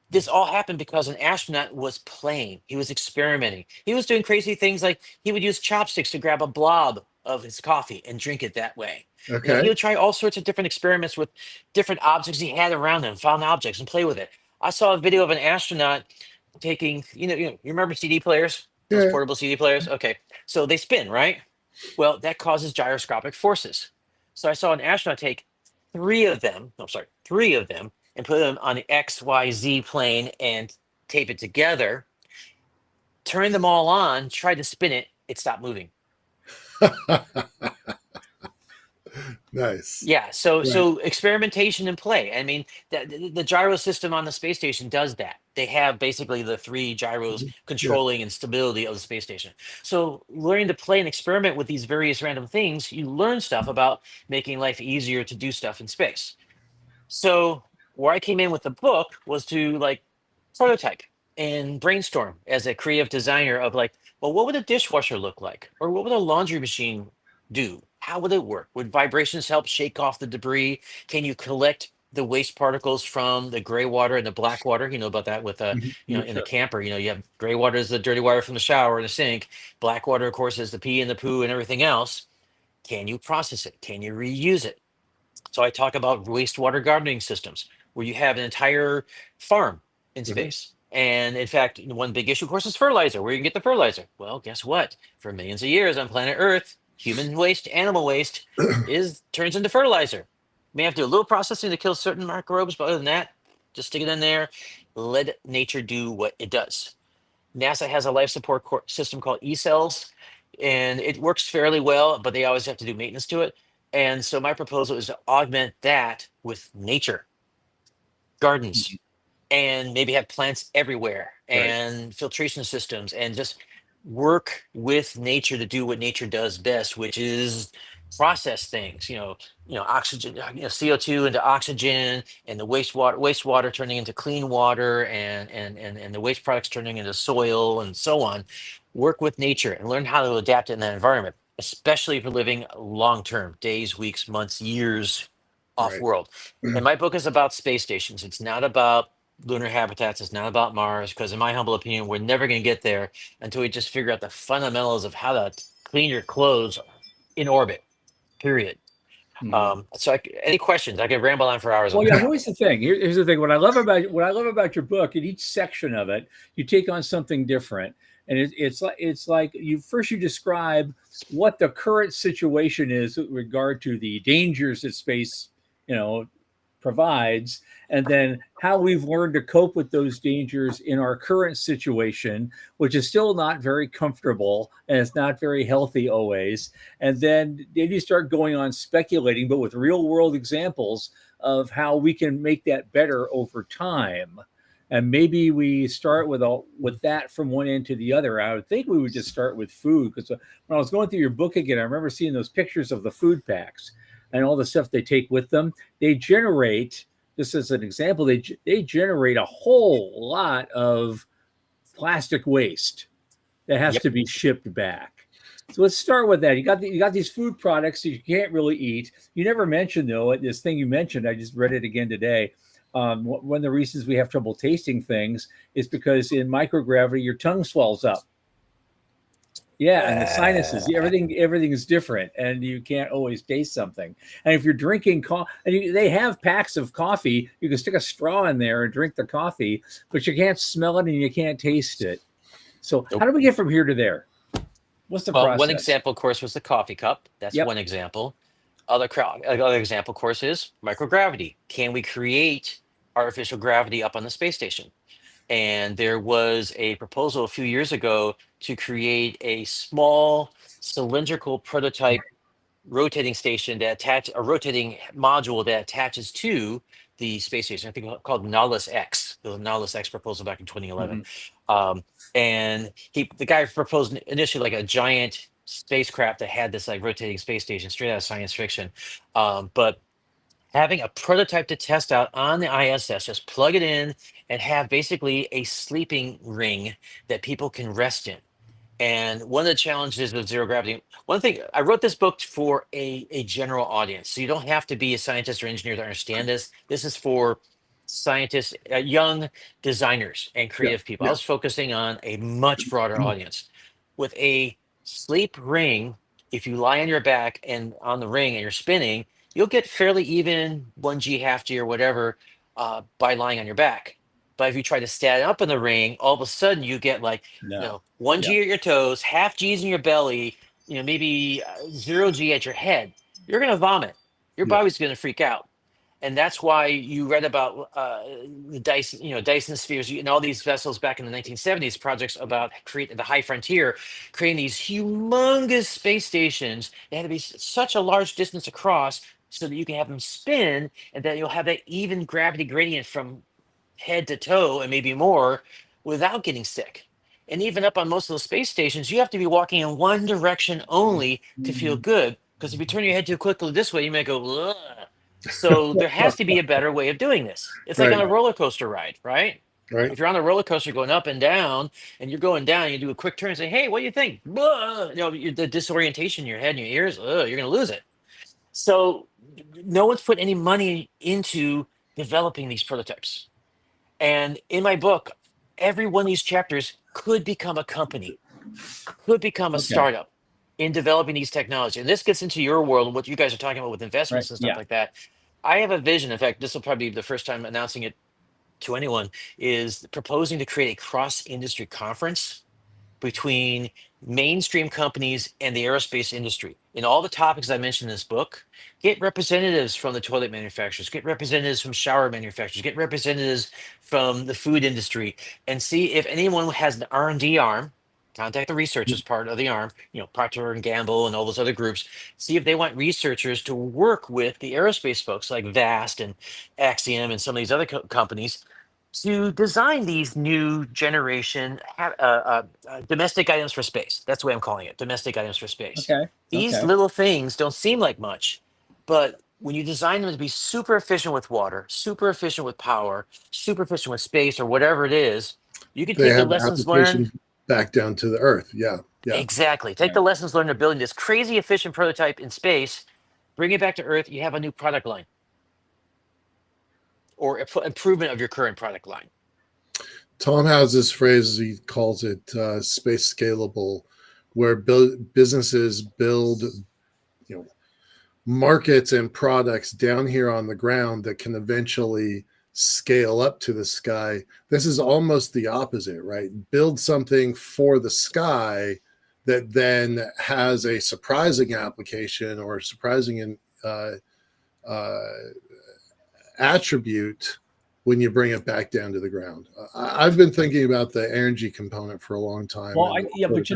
this all happened because an astronaut was playing. He was experimenting. He was doing crazy things like he would use chopsticks to grab a blob of his coffee and drink it that way. He Okay. would try all sorts of different experiments with different objects he had around him, found objects and play with it. I saw a video of an astronaut taking, you remember CD players, those Yeah. portable CD players? Okay. So they spin, right? Well, that causes gyroscopic forces. So I saw an astronaut take three of them and put them on the XYZ plane and tape it together, turn them all on, tried to spin it, it stopped moving. Nice. Yeah, so Right. experimentation and play. I mean, the gyro system on the space station does that. They have basically the three gyros Yeah. controlling and stability of the space station. So learning to play and experiment with these various random things, you learn stuff about making life easier to do stuff in space. So where I came in with the book was to like prototype and brainstorm as a creative designer of like, well, what would a dishwasher look like? Or what would a laundry machine do? How would it work? Would vibrations help shake off the debris? Can you collect the waste particles from the gray water and the black water. You know about that with Mhm. in the Sure. camper, you have gray water is the dirty water from the shower and the sink. Black water, of course, is the pee and the poo and everything else. Can you process it? Can you reuse it? So I talk about wastewater gardening systems where you have an entire farm in Mhm. space. And in fact, one big issue, of course, is fertilizer. Where you can get the fertilizer? Well, guess what? For millions of years on planet Earth, human waste, animal waste is turns into fertilizer. May have to do a little processing to kill certain microbes, but other than that, just stick it in there. Let nature do what it does. NASA has a life support system called E-cells, and it works fairly well, but they always have to do maintenance to it. And so my proposal is to augment that with nature, Mhm. gardens, and maybe have plants everywhere Right. and filtration systems and just work with nature to do what nature does best, which is process things, oxygen, CO2 into oxygen, and the wastewater turning into clean water, and the waste products turning into soil and so on. Work with nature and learn how to adapt in that environment, especially if you're living long term, days, weeks, months, years off Right. world. And my book is about space stations. It's not about lunar habitats. It's not about Mars, because in my humble opinion, we're never going to get there until we just figure out the fundamentals of how to clean your clothes in orbit. Period. Mhm. Any questions? I could ramble on for hours on Well, yeah. this. Here's the thing. Here's the thing. What I love about your book, in each section of it, you take on something different, and it's like you describe what the current situation is with regard to the dangers that space, you know, provides, and then how we've learned to cope with those dangers in our current situation, which is still not very comfortable and it's not very healthy always. And then you start going on speculating, but with real world examples of how we can make that better over time. And maybe we start with that from one end to the other. I would think we would just start with food, because when I was going through your book again, I remember seeing those pictures of the food packs and all the stuff they take with them. They generate, just as an example, they generate a whole lot of plastic waste that has Yep. to be shipped back. So let's start with that. You got these food products that you can't really eat. You never mentioned, though, this thing you mentioned. I just read it again today. One of the reasons we have trouble tasting things is because in microgravity your tongue swells up. Yeah, and the sinuses, everything is different, and you can't always taste something. And if you're drinking coffee, they have packs of coffee, you can stick a straw in there and drink the coffee, but you can't smell it and you can't taste it. So how Nope. do we get from here to there? What's the Well, one process? example, of course, was the coffee cup. That's Yep. one example. Other example, of course, is microgravity. Can we create artificial gravity up on the space station? And there was a proposal a few years ago to create a small cylindrical prototype rotating station that attach a rotating module that attaches to the space station. I think called Nautilus X, the Nautilus X proposal back in 2011. Mhm. Um, and the guy proposed initially like a giant spacecraft that had this like rotating space station, straight out of science fiction. But having a prototype to test out on the ISS, just plug it in and have basically a sleeping ring that people can rest in. And one of the challenges with zero gravity, one thing, I wrote this book for a general audience. So you don't have to be a scientist or engineer to understand this. This is for scientists, young designers, and Yeah. creative people. I Yeah. was focusing on a much broader audience. With a sleep ring, if you lie on your back and on the ring and you're spinning, you'll get fairly even 1G, half G, or whatever by lying on your back. But if you try to stand up in the ring, all of a sudden you get like No. one Yeah. G at your toes, half G's in your belly, maybe zero G at your head. You're gonna vomit. Your Yeah. body's gonna freak out, and that's why you read about the Dyson, Dyson spheres, and all these vessels back in the 1970s. Projects about create the high frontier, creating these humongous space stations. They had to be such a large distance across, so that you can have them spin, and that you'll have that even gravity gradient from head to toe and maybe more without getting sick. And even up on most of the space stations, you have to be walking in one direction only to feel Mhm. good. Because if you turn your head too quickly this way, you might go, ugh. So there has to be a better way of doing this. It's like Right. on a roller coaster ride, right? Right. If you're on the roller coaster going up and down, and you're going down, you do a quick turn and say, "Hey, what do you think?" Blah! The disorientation in your head and your ears, you're going to lose it. So no one's put any money into developing these prototypes. And in my book, every one of these chapters could become a company, could become a Okay. startup in developing these technologies. And this gets into your world and what you guys are talking about with Right. investments and stuff Yeah. like that. I have a vision. In fact, this will probably be the first time announcing it to anyone, is proposing to create a cross industry conference between mainstream companies and the aerospace industry. In all the topics I mentioned in this book, get representatives from the toilet manufacturers, get representatives from shower manufacturers, get representatives from the food industry, and see if anyone has an R&D arm. Contact the researchers part of the arm, Procter and Gamble and all those other groups. See if they want researchers to work with the aerospace folks like Vast and Axiom and some of these other companies to design these new generation domestic items for space. That's the way I'm calling it, domestic items for space. Okay. These Okay. little things don't seem like much, but when you design them to be super efficient with water, super efficient with power, super efficient with space or whatever it is, you can They take the have lessons learned. applications back down to the earth. Yeah, yeah. Exactly. Take Right. the lessons learned of building this crazy efficient prototype in space, bring it back to Earth, you have a new product line or improvement of your current product line. Tom has this phrase, he calls it space scalable, where businesses build, you know, markets and products down here on the ground that can eventually scale up to the sky. This is almost the opposite, right? Build something for the sky that then has a surprising application or surprising uh, uh, attribute when you bring it back down to the ground. I've been thinking about the energy component for a long time, Well, and yeah, but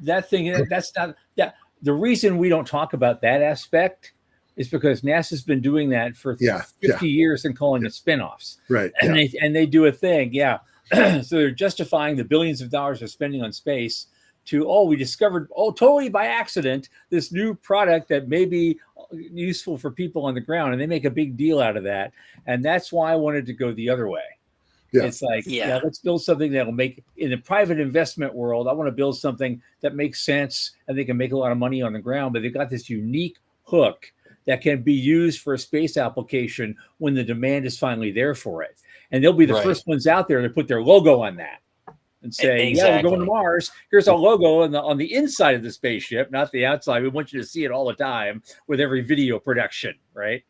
that thing that's not that. The reason we don't talk about that aspect is because NASA's been doing that for yeah, yeah, 50 years and calling yeah, it spinoffs, right, and yeah, they do a thing, yeah. So they're justifying the billions of dollars they're spending on space to we discovered totally by accident this new product that may be useful for people on the ground, and they make a big deal out of that, and that's why I wanted to go the other way. yeah. It's like, yeah, Yeah. let's build something that'll make in the private investment world. I want to build something that makes sense and they can make a lot of money on the ground, but they've got this unique hook that can be used for a space application when the demand is finally there for it. And they'll be the Right. first ones out there to put their logo on that and say, "Yeah, we're going to Exactly. Mars. Here's our logo on the inside of the spaceship, not the outside. We want you to see it all the time with every video production, right?"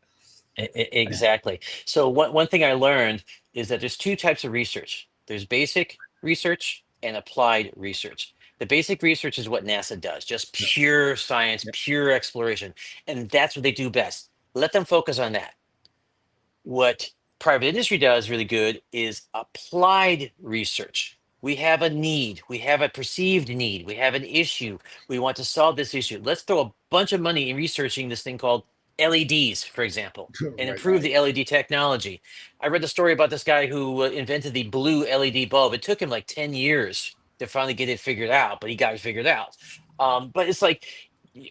Exactly. So one thing I learned is that there's two types of research. There's basic research and applied research. The basic research is what NASA does, just Yeah, pure science, yeah, pure exploration. And that's what they do best. Let them focus on that. What private industry does really good is applied research. We have a need, we have a perceived need, we have an issue. We want to solve this issue. Let's throw a bunch of money in researching this thing called LEDs, for example, and Right. improve the LED technology. I read the story about this guy who invented the blue LED bulb. It took him like 10 years to finally get it figured out, but he got it figured out. But it's like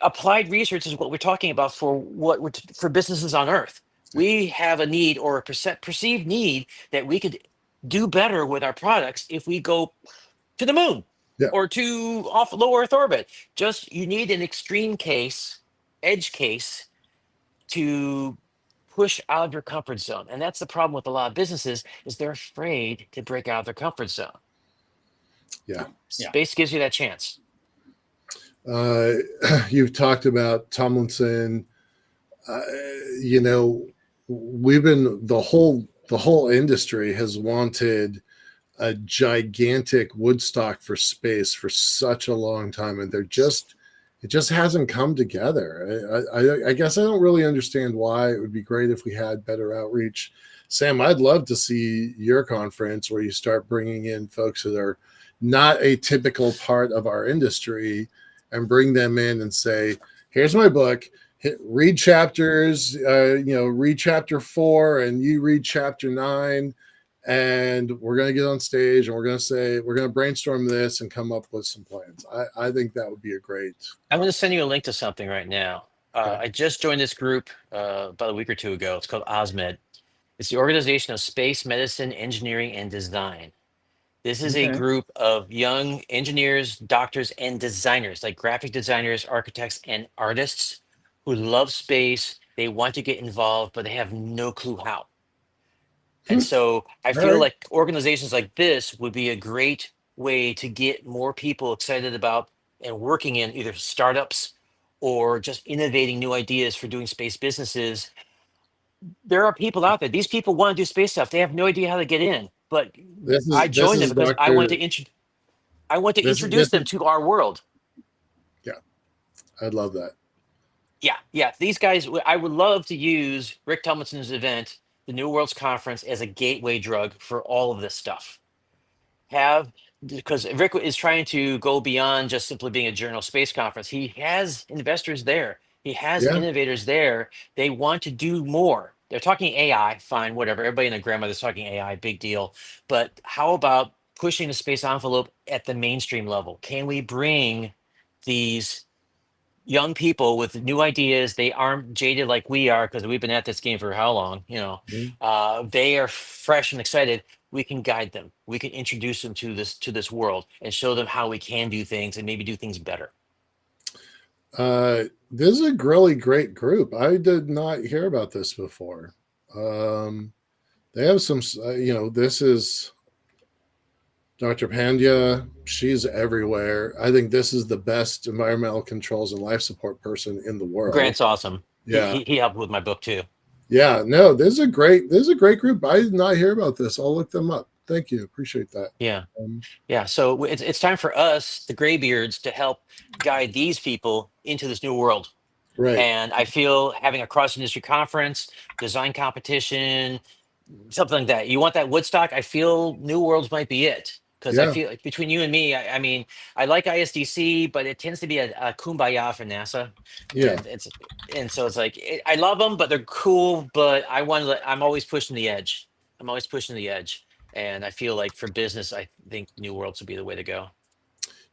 applied research is what we're talking about for businesses on Earth. We have a need or a perceived need that we could do better with our products if we go to the moon Yeah, or to off low Earth orbit. Just you need an extreme case, edge case to push out of your comfort zone. And that's the problem with a lot of businesses is they're afraid to break out of their comfort zone. yeah. yeah. Space gives you that chance. Uh, you've talked about Tomlinson. Uh, you know, we've been the whole industry has wanted a gigantic Woodstock for space for such a long time, and it just hasn't come together. I guess I don't really understand why. It would be great if we had better outreach. Sam, I'd love to see your conference where you start bringing in folks that are not a typical part of our industry and bring them in and say, here's my book. Read chapters, read chapter 4 and you read chapter 9, and we're going to get on stage and we're going to brainstorm this and come up with some plans. I think that would be a great. I'm going to send you a link to something right now. Okay. I just joined this group about a week or two ago. It's called OSMED. It's the Organization of Space Medicine, Engineering, and Design. This is a Okay. group of young engineers, doctors, and designers, like graphic designers, architects, and artists who love space. They want to get involved, but they have no clue how. And so I All feel right. like organizations like this would be a great way to get more people excited about and working in either startups or just innovating new ideas for doing space businesses. There are people out there. These people want to do space stuff. They have no idea how to get in, but I This joined them is because I want to Doctor. I want to This introduce them is to our world. yeah. I love that. Yeah, yeah. These guys, I would love to use Rick Tomlinson's event, the New Worlds Conference, as a gateway drug for all of this stuff. Have Because Rick is trying to go beyond just simply being a journal space conference. He has investors there. He has Yeah. innovators there. They want to do more. They're talking AI, fine, whatever. Everybody and their grandmother's talking AI, big deal. But how about pushing the space envelope at the mainstream level? Can we bring these young people with new ideas? They aren't jaded like we are because we've been at this game for how long? Mhm. They are fresh and excited. We can guide them. We can introduce them to this world and show them how we can do things and maybe do things better. This is a really great group. I did not hear about this before. They have some, this is Dr. Pandya. She's everywhere. I think this is the best environmental controls and life support person in the world. Grant's awesome. He, Yeah. he he helped with my book too. Yeah. No, this is a great group. I did not hear about this. I'll look them up. Thank you. Appreciate that. Yeah. Um, Yeah, so it's time for us, the graybeards, to help guide these people into this new world. right. And I feel having a cross industry conference, design competition, something like that. You want that Woodstock? I feel New Worlds might be it. Because I Yeah. feel like between you and me, I mean, I like ISDC, but it tends to be a kumbaya for NASA, Yeah. and so it's like I love them, but they're cool. But I'm always pushing the edge. I'm always pushing the edge, and I feel like for business, I think New Worlds would be the way to go.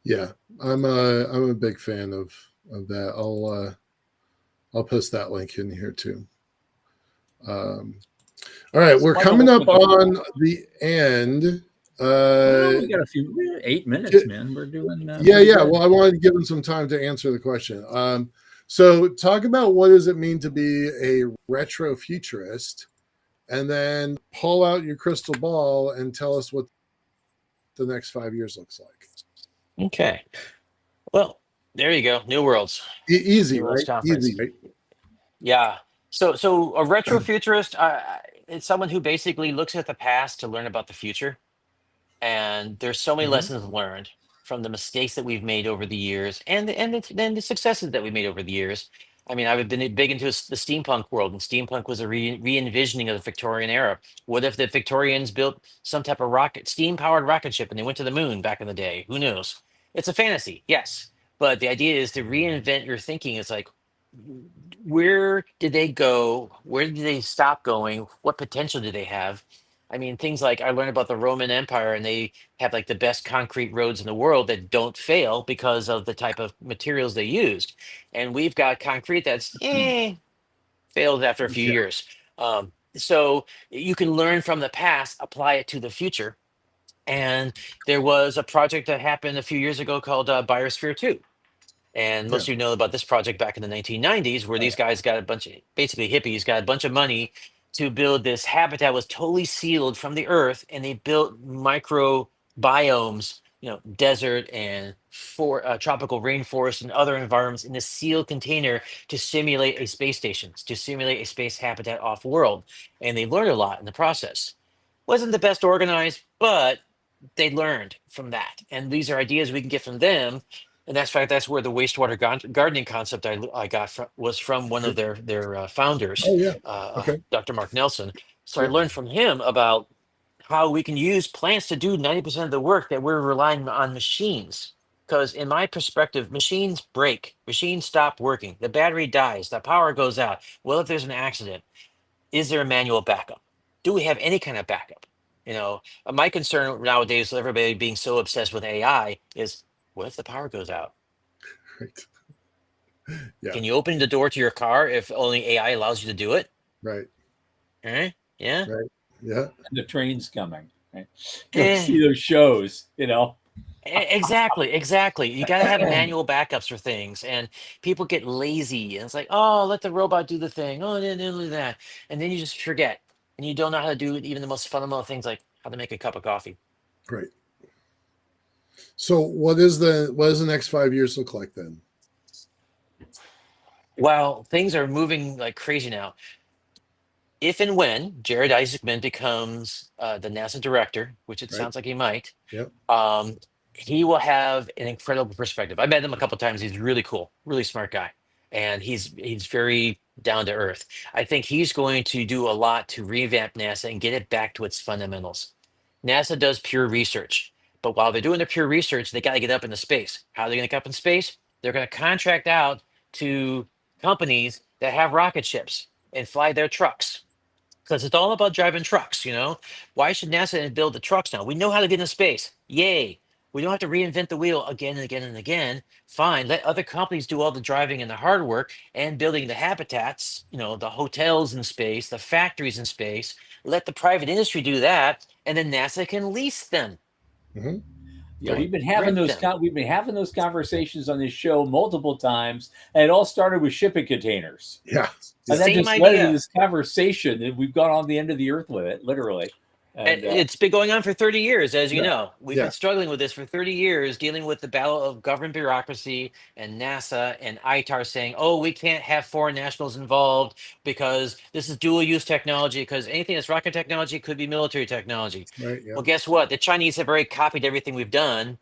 Yeah. I'm a big fan of that. I'll post that link in here too. Um, all right, we're Michael, coming what up would you? on the end. Well, Uh, we got a few 8 minutes, man. We're doing yeah, pretty yeah. good. Well, I wanted to give them some time to answer the question. So talk about what does it mean to be a retro futurist, and then pull out your crystal ball and tell us what the next 5 years looks like. Okay. Well, there you go. New Worlds. Easy, New Worlds right? Easy, Conference. right? Yeah. So a retrofuturist, it's someone who basically looks at the past to learn about the future. And there's so many Mhm. lessons learned from the mistakes that we've made over the years, and the successes that we made over the years. I mean, I've been big into the steampunk world, and steampunk was a re-envisioning of the Victorian era. What if the Victorians built some type of rocket, steam-powered rocket ship, and they went to the moon back in the day? Who knows? It's a fantasy, yes, but the idea is to reinvent your thinking. It's like, where did they go? Where did they stop going? What potential do they have? I mean, things like I learned about the Roman Empire, and they have like the best concrete roads in the world that don't fail because of the type of materials they used. And we've got concrete that's fails after a few Yeah, years. So you can learn from the past, apply it to the future. And there was a project that happened a few years ago called Biosphere 2, and most yeah, of you know about this project back in the 1990s, where these guys got a bunch of basically hippies got a bunch of money to build this habitat was totally sealed from the earth, and they built micro biomes, desert and for tropical rainforest and other environments in a sealed container to simulate a space station, to simulate a space habitat off world, and they learned a lot in the process. Wasn't the best organized, but they learned from that, and these are ideas we can get from them. And that's where the wastewater gardening concept I got was from one of sure. their founders, Oh, yeah. Okay. Dr. Mark Nelson. So I Yeah, learned from him about how we can use plants to do 90% of the work that we're relying on machines. Because in my perspective, machines break, machines stop working, the battery dies, the power goes out. Well, if there's an accident, is there a manual backup? Do we have any kind of backup? My concern nowadays, with everybody being so obsessed with AI, is what if the power goes out? right. Yeah, Can you open the door to your car if only AI allows you to do it? right, Yeah. right. Yeah, And the train's coming. Right? Go Eh, see those shows. exactly. You got to have manual backups for things, and people get lazy, and it's like, oh, let the robot do the thing. Oh, then do that, and then you just forget. and you don't know how to do even the most fundamental things like how to make a cup of coffee. Right. So what does the next 5 years look like then? Well, things are moving like crazy now. If and when Jared Isaacman becomes the NASA director, which it Right. sounds like he might, Yep. um, he will have an incredible perspective. I met him a couple times. He's really cool, really smart guy, and he's very down to earth. I think he's going to do a lot to revamp NASA and get it back to its fundamentals. NASA does pure research, but while they're doing their pure research, they got to get up into space. How are they going to get up in space? They're going to contract out to companies that have rocket ships and fly their trucks because it's all about driving trucks, you know? Why should NASA build the trucks now? We know how to get into space. Yay. We don't have to reinvent the wheel again and again and again. Fine, let other companies do all the driving and the hard work and building the habitats, you know, the hotels in space, the factories in space. Let the private industry do that, and then NASA can lease them, Mm-hmm. Yeah, Right. rent them. we've been having those conversations on this show multiple times, and it all started with shipping containers. Yeah. And Yeah. that Same just led into idea. this conversation, and we've gone on the end of the earth with it, literally. And And it's been going on for 30 years, as you Yeah. know. We've Yeah. been struggling with this for 30 years, dealing with the battle of government bureaucracy and NASA and ITAR saying, oh, we can't have foreign nationals involved because this is dual use technology, because anything that's rocket technology could be military technology. Right. Yeah. Well, guess what? The Chinese have already copied everything we've done.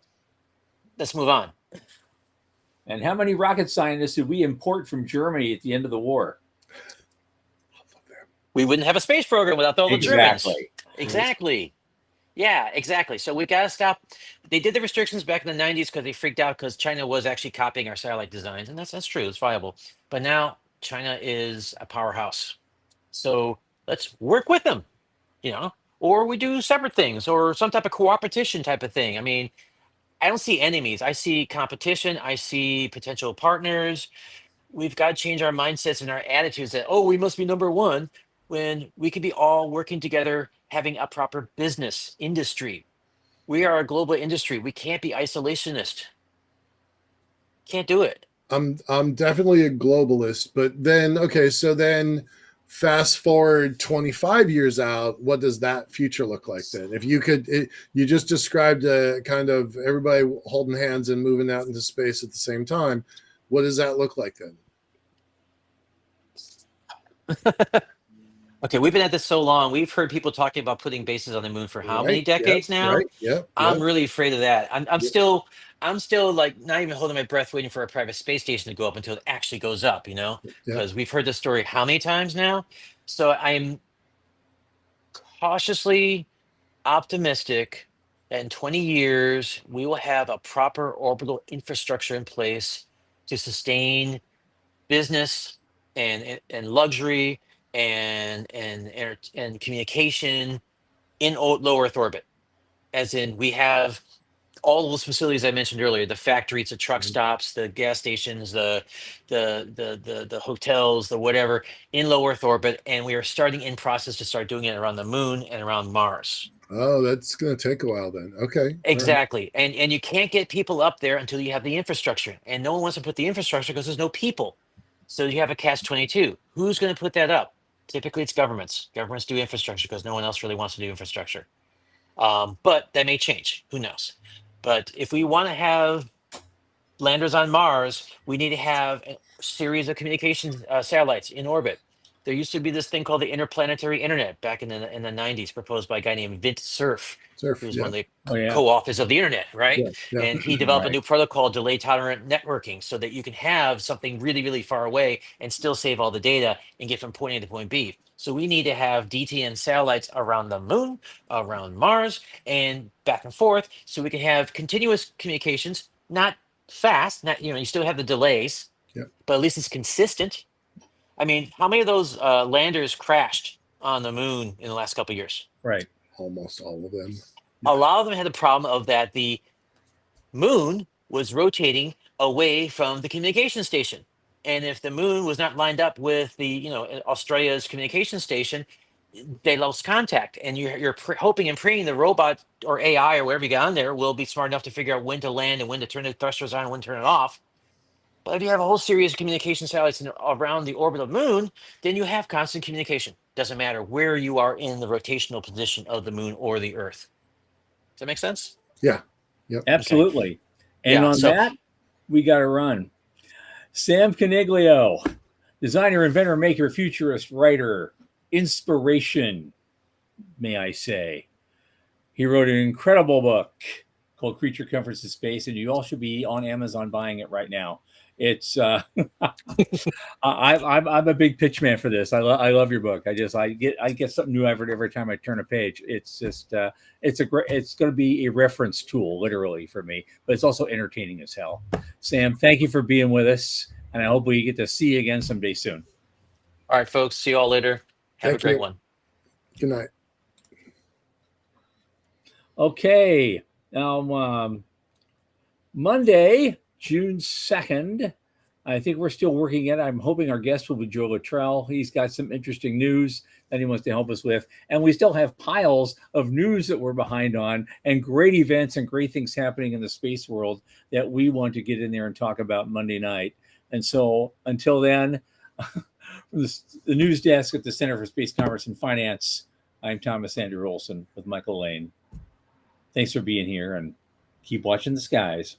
Let's move on. how many rocket scientists did we import from Germany at the end of the war? We wouldn't have a space program without all the Germans. Exactly. Right. Exactly. Yeah, exactly. So we got to stop. They did the restrictions back in the 90s because they freaked out because China was actually copying our satellite designs. And that's true. It's viable. But now China is a powerhouse. So let's work with them, you know, or we do separate things or some type of cooperation type of thing. I mean, I don't see enemies. I see competition. I see potential partners. We've got to change our mindsets and our attitudes that, oh, we must be number one when we could be all working together, having a proper business industry. We are a global industry. We can't be isolationist. Can't do it. I'm definitely a globalist, but then okay, so then fast forward 25 years out, what does that future look like then? If you could you just described a kind of everybody holding hands and moving out into space at the same time. What does that look like then? Okay, we've been at this so long. We've heard people talking about putting bases on the moon for how many Right. Yep. decades now? Right. Yep. I'm Yep. really afraid of that. Yep. I'm still like not even holding my breath waiting for a private space station to go up until it actually goes up, you know? Yep. Because we've heard this story how many times now? So I'm cautiously optimistic that in 20 years we will have a proper orbital infrastructure in place to sustain business and luxury and communication in low Earth orbit. As in, we have all those facilities I mentioned earlier: the factories, the truck stops, the gas stations, the hotels, the whatever in low Earth orbit, and we are starting in process to start doing it around the moon and around Mars. Oh, that's going to take a while then. Okay. All right. Exactly. And you can't get people up there until you have the infrastructure. And no one wants to put the infrastructure because there's no people. So you have a catch 22. Who's going to put that up? Typically it's governments. Governments do infrastructure because no one else really wants to do infrastructure. But that may change. Who knows? But if we want to have landers on Mars, we need to have a series of communications satellites in orbit. There used to be this thing called the interplanetary internet back in the 90s, proposed by a guy named Vint Cerf, Surf. who's Yeah. one of the Oh, yeah. co-authors of the internet, right? Yeah. Yeah. And he developed a Right. new protocol, delay tolerant networking, so that you can have something really, really far away and still save all the data and get from point A to point B. So we need to have DTN satellites around the moon, around Mars, and back and forth, so we can have continuous communications, not fast, not, you know, you still have the delays, Yep. but at least it's consistent. I mean, how many of those landers crashed on the moon in the last couple of years? Right. Almost all of them. A lot of them had the problem of that the moon was rotating away from the communication station. And if the moon was not lined up with the, you know, Australia's communication station, they lost contact. And you're hoping and praying the robot or AI or whatever you got on there will be smart enough to figure out when to land and when to turn the thrusters on and when to turn it off. But if you have a whole series of communication satellites around the orbit of the moon, then you have constant communication. Doesn't matter where you are in the rotational position of the moon or the Earth. Does that make sense? Yeah. Yep. Okay. Absolutely. And Yeah. on So, that, we got to run. Sam Coniglio, designer, inventor, maker, futurist, writer, inspiration, may I say. He wrote an incredible book called Creature Comforts in Space, and you all should be on Amazon buying it right now. It's I'm a big pitch man for this. I love your book. I get something new every time I turn a page. It's just it's going to be a reference tool literally for me, but it's also entertaining as hell. Sam, thank you for being with us, and I hope we get to see you again someday soon. all right, folks. See you all later. Have a Thank great you. one. Good night. Okay, now Monday, June 2nd. I think we're still working it. I'm hoping our guest will be Joe Luttrell. He's got some interesting news that he wants to help us with. And we still have piles of news that we're behind on and great events and great things happening in the space world that we want to get in there and talk about Monday night. And so until then, from the news desk at the Center for Space Commerce and Finance, I'm Thomas Andrew Olson with Michael Lane. Thanks for being here and keep watching the skies.